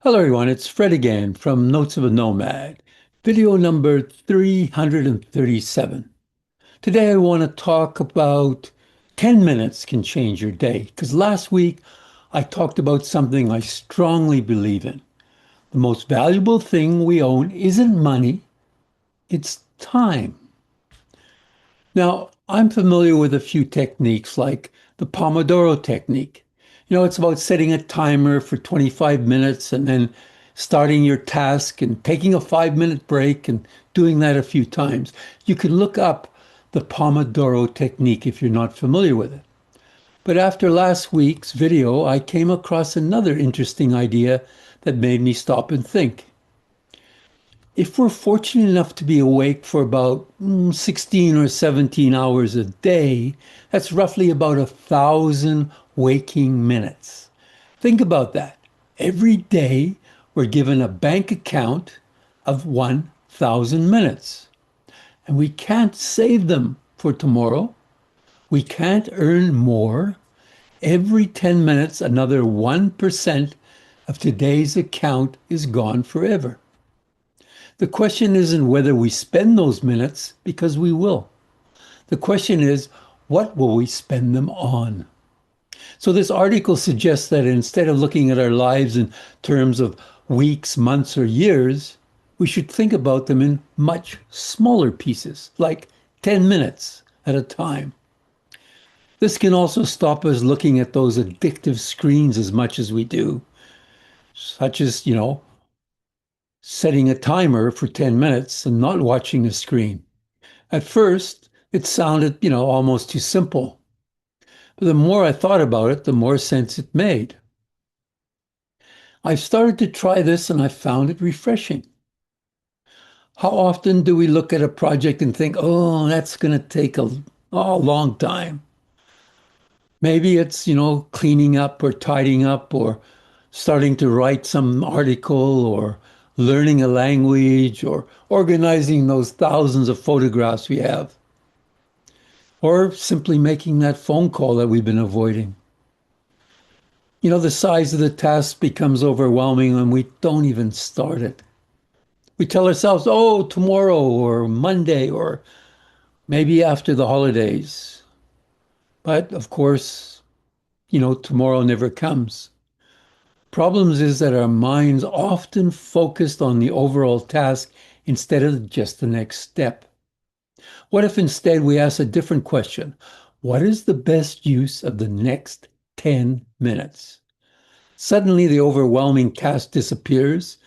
Hello, everyone. It's Fred again from Notes of a Nomad, video number 337. Today, I want to talk about 10 minutes can change your day. Because last week, I talked about something I strongly believe in. The most valuable thing we own isn't money, it's time. Now, I'm familiar with a few techniques like the Pomodoro technique. It's about setting a timer for 25 minutes and then starting your task and taking a 5-minute break and doing that a few times. You can look up the Pomodoro technique if you're not familiar with it. But after last week's video, I came across another interesting idea that made me stop and think. If we're fortunate enough to be awake for about 16 or 17 hours a day, that's roughly about 1,000 waking minutes. Think about that. Every day, we're given a bank account of 1,000 minutes. And we can't save them for tomorrow. We can't earn more. Every 10 minutes, another 1% of today's account is gone forever. The question isn't whether we spend those minutes, because we will. The question is, what will we spend them on? So this article suggests that instead of looking at our lives in terms of weeks, months, or years, we should think about them in much smaller pieces, like 10 minutes at a time. This can also stop us looking at those addictive screens as much as we do, such as, setting a timer for 10 minutes and not watching a screen. At first, it sounded, almost too simple. But the more I thought about it, the more sense it made. I started to try this and I found it refreshing. How often do we look at a project and think, oh, that's going to take a long time? Maybe it's, cleaning up or tidying up or starting to write some article or learning a language or organizing those thousands of photographs we have, or simply making that phone call that we've been avoiding. The size of the task becomes overwhelming when we don't even start it. We tell ourselves, oh, tomorrow or Monday or maybe after the holidays. But of course, tomorrow never comes. Problems is that our minds often focused on the overall task instead of just the next step. What if instead we ask a different question? What is the best use of the next 10 minutes? Suddenly the overwhelming task disappears.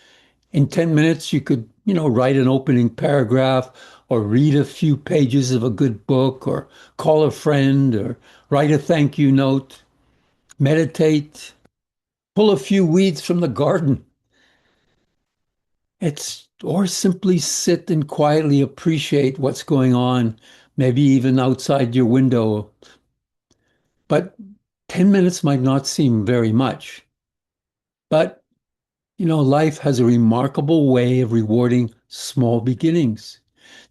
In 10 minutes, you could, write an opening paragraph or read a few pages of a good book or call a friend or write a thank you note, meditate, pull a few weeds from the garden. Or simply sit and quietly appreciate what's going on, maybe even outside your window. But 10 minutes might not seem very much. But, life has a remarkable way of rewarding small beginnings.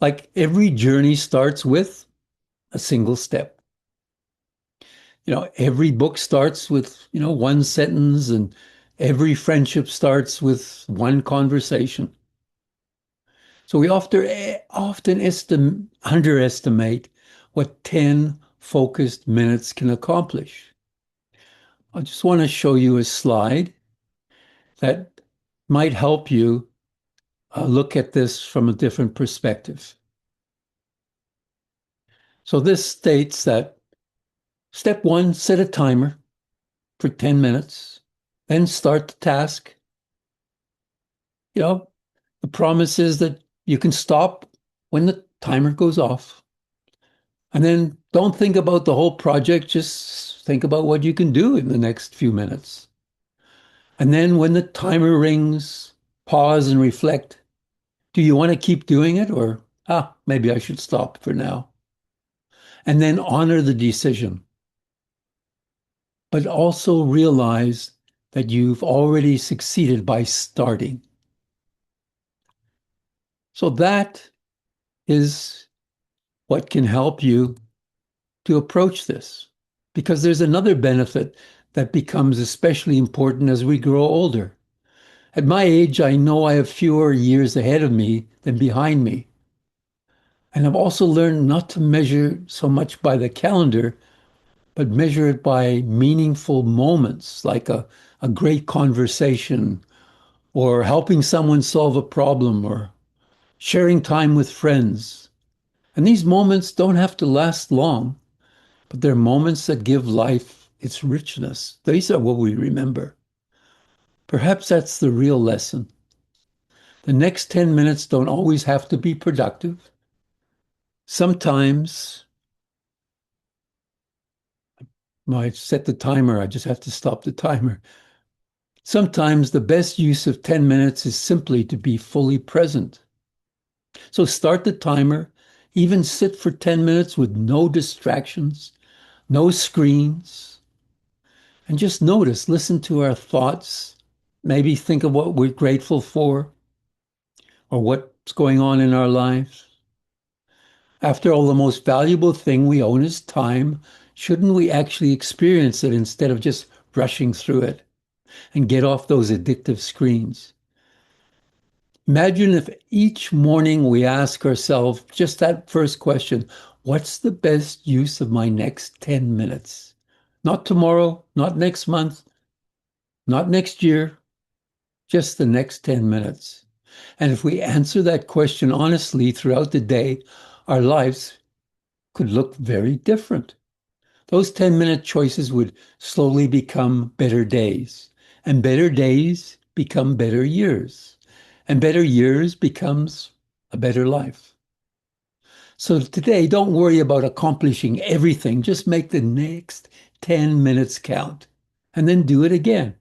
Like every journey starts with a single step. Every book starts with, one sentence, and every friendship starts with one conversation. So we often underestimate what 10 focused minutes can accomplish. I just want to show you a slide that might help you look at this from a different perspective. So this states that step one, set a timer for 10 minutes, then start the task. The promise is that you can stop when the timer goes off. And then don't think about the whole project, just think about what you can do in the next few minutes. And then when the timer rings, pause and reflect. Do you want to keep doing it, or, maybe I should stop for now? And then honor the decision. But also realize that you've already succeeded by starting. So that is what can help you to approach this. Because there's another benefit that becomes especially important as we grow older. At my age, I know I have fewer years ahead of me than behind me. And I've also learned not to measure so much by the calendar, but measure it by meaningful moments like a great conversation or helping someone solve a problem or sharing time with friends. And these moments don't have to last long, but they're moments that give life its richness. These are what we remember. Perhaps that's the real lesson. The next 10 minutes don't always have to be productive. Sometimes, well, I set the timer, I just have to stop the timer. Sometimes the best use of 10 minutes is simply to be fully present. So start the timer, even sit for 10 minutes with no distractions, no screens, and just notice, listen to our thoughts, maybe think of what we're grateful for or what's going on in our lives. After all, the most valuable thing we own is time. Shouldn't we actually experience it instead of just rushing through it and get off those addictive screens? Imagine if each morning we ask ourselves just that first question, what's the best use of my next 10 minutes? Not tomorrow, not next month, not next year, just the next 10 minutes. And if we answer that question honestly throughout the day, our lives could look very different. Those 10-minute choices would slowly become better days, and better days become better years, and better years becomes a better life. So today, don't worry about accomplishing everything. Just make the next 10 minutes count and then do it again.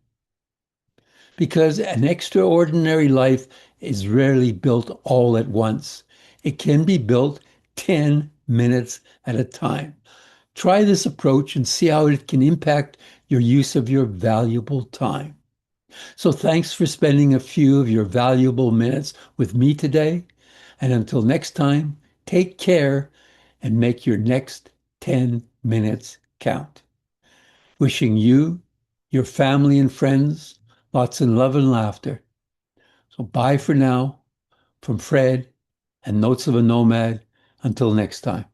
Because an extraordinary life is rarely built all at once. It can be built 10 minutes at a time. Try this approach and see how it can impact your use of your valuable time. So thanks for spending a few of your valuable minutes with me today. And until next time, take care and make your next 10 minutes count. Wishing you, your family and friends, lots of love and laughter. So bye for now from Fred and Notes of a Nomad. Until next time.